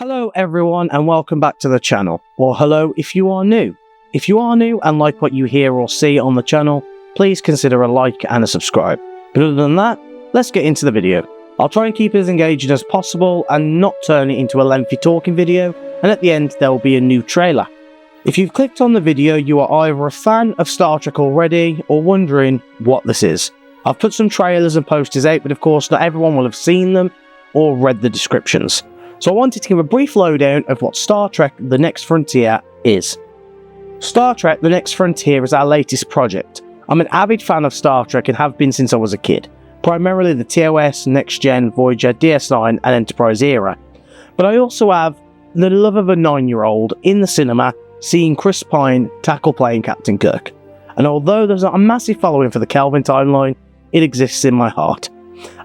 Hello everyone and welcome back to the channel, or hello if you are new. If you are new and like what you hear or see on the channel, please consider a like and a subscribe. But other than that, let's get into the video. I'll try and keep it as engaging as possible and not turn it into a lengthy talking video, and at the end there will be a new trailer. If you've clicked on the video, you are either a fan of Star Trek already or wondering what this is. I've put some trailers and posters out, but of course not everyone will have seen them or read the descriptions. So I wanted to give a brief lowdown of what Star Trek The Next Frontier is. Star Trek The Next Frontier is our latest project. I'm an avid fan of Star Trek and have been since I was a kid, primarily the TOS, Next Gen, Voyager, DS9 and Enterprise era. But I also have the love of a 9-year-old in the cinema seeing Chris Pine tackle playing Captain Kirk. And although there's not a massive following for the Kelvin timeline, it exists in my heart.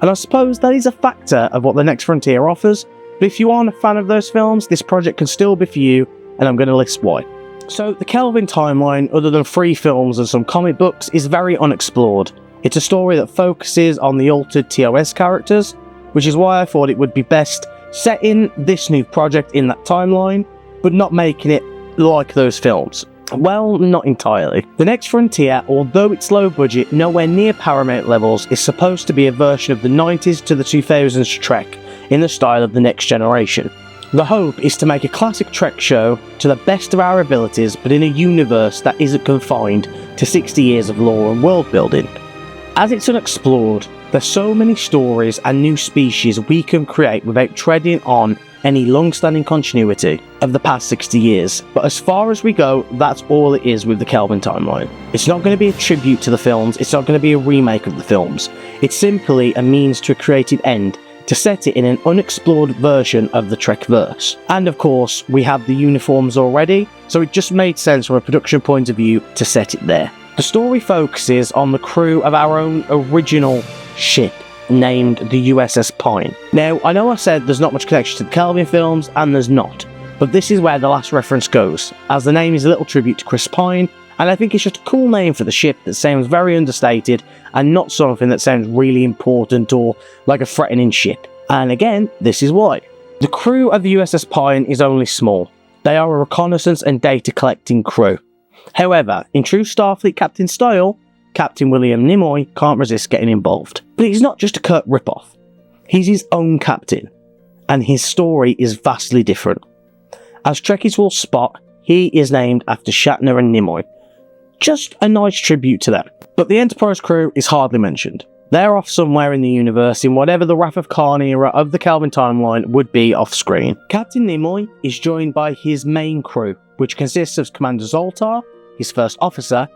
And I suppose that is a factor of what The Next Frontier offers. But if you aren't a fan of those films, this project can still be for you, and I'm going to list why. So, the Kelvin timeline, other than 3 films and some comic books, is very unexplored. It's a story that focuses on the altered TOS characters, which is why I thought it would be best setting this new project in that timeline, but not making it like those films. Well, not entirely. The Next Frontier, although it's low budget, nowhere near Paramount levels, is supposed to be a version of the 90s to the 2000s Trek, in the style of The Next Generation. The hope is to make a classic Trek show to the best of our abilities, but in a universe that isn't confined to 60 years of lore and world building. As it's unexplored, there's so many stories and new species we can create without treading on any long-standing continuity of the past 60 years. But as far as we go, that's all it is with the Kelvin timeline. It's not going to be a tribute to the films, it's not going to be a remake of the films. It's simply a means to a creative end, to set it in an unexplored version of the Trekverse. And of course, we have the uniforms already, so it just made sense from a production point of view to set it there. The story focuses on the crew of our own original ship, named the U.S.S. Pine. Now, I know I said there's not much connection to the Kelvin films, and there's not, but this is where the last reference goes, as the name is a little tribute to Chris Pine, and I think it's just a cool name for the ship that sounds very understated and not something that sounds really important or like a threatening ship. And again, this is why. The crew of the USS Pine is only small. They are a reconnaissance and data collecting crew. However, in true Starfleet captain style, Captain William Nimoy can't resist getting involved. But he's not just a Kirk ripoff. He's his own captain, and his story is vastly different. As Trekkies will spot, he is named after Shatner and Nimoy. Just a nice tribute to them. But the Enterprise crew is hardly mentioned. They're off somewhere in the universe in whatever the Wrath of Khan era of the Kelvin timeline would be off screen. Captain Nimoy is joined by his main crew, which consists of Commander Zoltar, his first officer,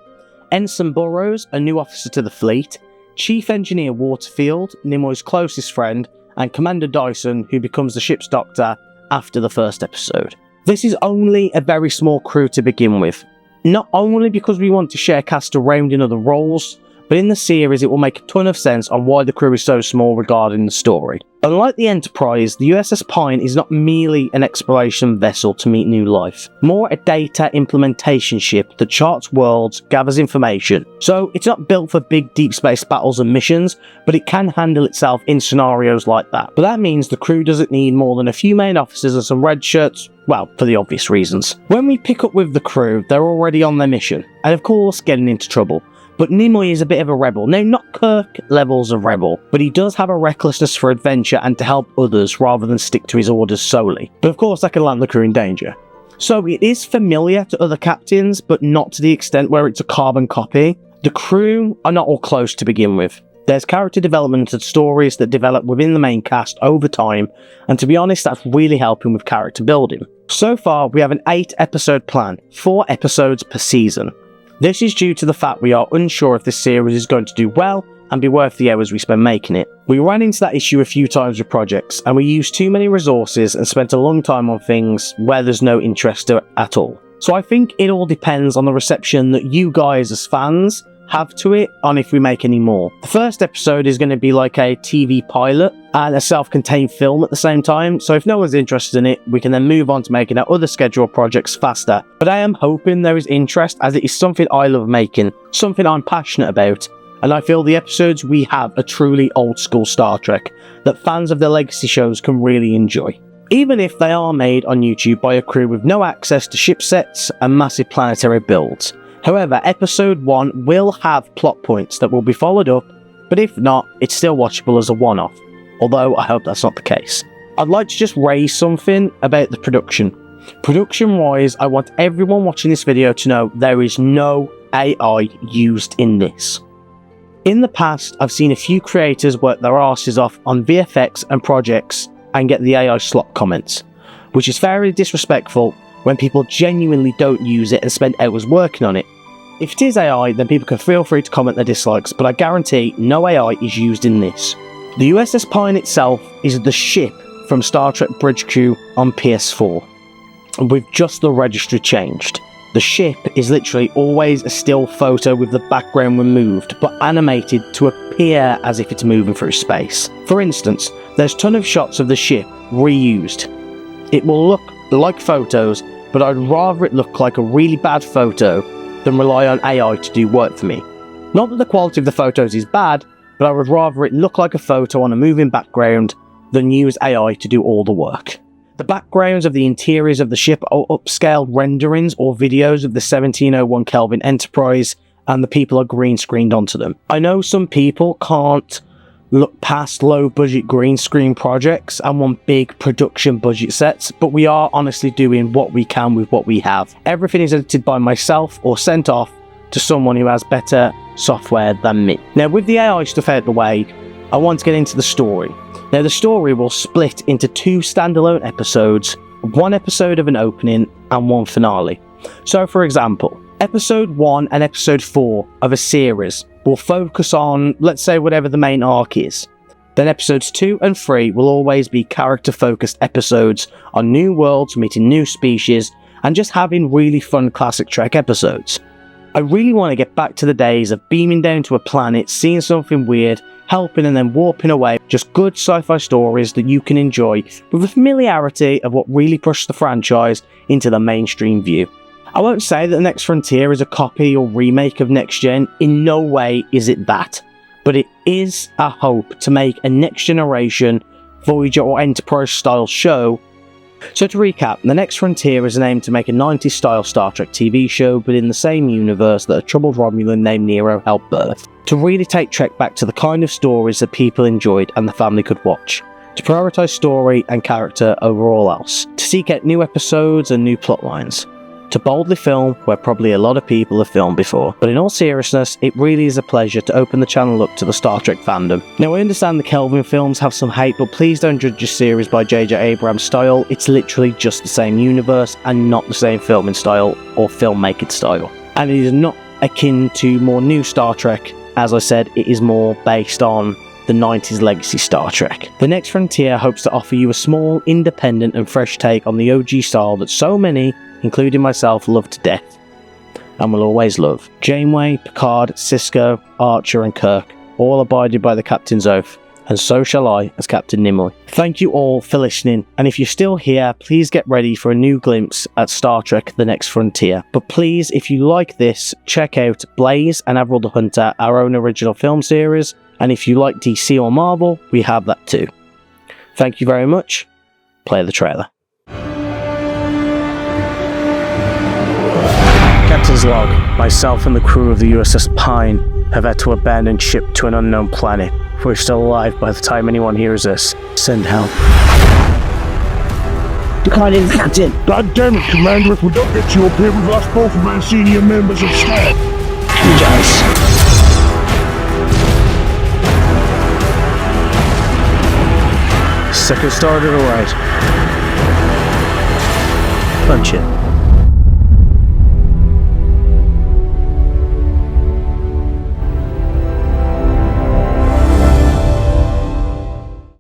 Ensign Burroughs, a new officer to the fleet, Chief Engineer Waterfield, Nimoy's closest friend, and Commander Dyson, who becomes the ship's doctor after the first episode. This is only a very small crew to begin with. Not only because we want to share cast around in other roles, but in the series it will make a ton of sense on why the crew is so small regarding the story. Unlike the Enterprise, the USS Pine is not merely an exploration vessel to meet new life, more a data implementation ship that charts worlds, gathers information. So it's not built for big deep space battles and missions, but it can handle itself in scenarios like that. But that means the crew doesn't need more than a few main officers and some red shirts, well, for the obvious reasons. When we pick up with the crew, they're already on their mission, and of course getting into trouble. But Nimoy is a bit of a rebel. Now, not Kirk levels of rebel, but he does have a recklessness for adventure and to help others rather than stick to his orders solely. But of course, that can land the crew in danger. So it is familiar to other captains, but not to the extent where it's a carbon copy. The crew are not all close to begin with. There's character development and stories that develop within the main cast over time, and to be honest, that's really helping with character building. So far, we have an 8-episode plan, 4 episodes per season. This is due to the fact we are unsure if this series is going to do well and be worth the hours we spend making it. We ran into that issue a few times with projects, and we used too many resources and spent a long time on things where there's no interest at all. So I think it all depends on the reception that you guys as fans have to it on if we make any more. The first episode is going to be like a TV pilot and a self-contained film at the same time, so if no one's interested in it, we can then move on to making our other scheduled projects faster. But I am hoping there is interest, as it is something I love making, something I'm passionate about, and I feel the episodes we have are truly old school Star Trek that fans of the legacy shows can really enjoy. even if they are made on YouTube by a crew with no access to ship sets and massive planetary builds. However, episode 1 will have plot points that will be followed up, but if not, it's still watchable as a one-off, although I hope that's not the case. I'd like to just raise something about the production. Production-wise, I want everyone watching this video to know there is no AI used in this. In the past, I've seen a few creators work their asses off on VFX and projects and get the AI slot comments, which is very disrespectful when people genuinely don't use it and spend hours working on it. If it is AI, then people can feel free to comment their dislikes, but I guarantee no AI is used in this. The U.S.S. Pine itself is the ship from Star Trek Bridge Crew on PS4, with just the registry changed. The ship is literally always a still photo with the background removed, but animated to appear as if it's moving through space. For instance, there's a ton of shots of the ship reused. It will look like photos, but I'd rather it look like a really bad photo than rely on AI to do work for me. Not that the quality of the photos is bad, but I would rather it look like a photo on a moving background than use AI to do all the work. The backgrounds of the interiors of the ship are upscaled renderings or videos of the 1701 Kelvin Enterprise, and the people are green screened onto them. I know some people can't look past low budget green screen projects and want big production budget sets, but we are honestly doing what we can with what we have. Everything is edited by myself or sent off to someone who has better software than me. Now, with the AI stuff out of the way, I want to get into the story. Now, the story will split into 2 standalone episodes, 1 episode of an opening and 1 finale. So, for example, episode 1 and episode 4 of a series will focus on, let's say, whatever the main arc is. Then episodes 2 and 3 will always be character-focused episodes on new worlds, meeting new species, and just having really fun classic Trek episodes. I really want to get back to the days of beaming down to a planet, seeing something weird, helping and then warping away. Just good sci-fi stories that you can enjoy with the familiarity of what really pushed the franchise into the mainstream view. I won't say that The Next Frontier is a copy or remake of Next Gen, in no way is it that, but it is a hope to make a next generation Voyager or Enterprise style show. So to recap, The Next Frontier is an aim to make a 90s style Star Trek TV show, but in the same universe that a troubled Romulan named Nero helped birth, to really take Trek back to the kind of stories that people enjoyed and the family could watch, to prioritise story and character over all else, to seek out new episodes and new plot lines, to boldly film where probably a lot of people have filmed before. But in all seriousness, it really is a pleasure to open the channel up to the Star Trek fandom. Now, I understand the Kelvin films have some hate, but please don't judge this series by J.J. Abrams' style. It's literally just the same universe and not the same filming style or filmmaking style. And it is not akin to more new Star Trek. As I said, it is more based on the 90s legacy Star Trek. The Next Frontier hopes to offer you a small, independent and fresh take on the OG style that so many, including myself, love to death, and will always love. Janeway, Picard, Sisko, Archer and Kirk all abided by the Captain's oath, and so shall I as Captain Nimoy. Thank you all for listening, and if you're still here, please get ready for a new glimpse at Star Trek The Next Frontier. But please, if you like this, check out Blaze and Avril the Hunter, our own original film series, and if you like DC or Marvel, we have that too. Thank you very much. Play the trailer. Captain's log. Myself and the crew of the U.S.S. Pine have had to abandon ship to an unknown planet. If we're still alive by the time anyone hears this, send help. Declining, Captain. God damn it, Commander. If we don't get you up here, we've lost both of my senior members of staff. Apologize. Second started, alright. Punch it.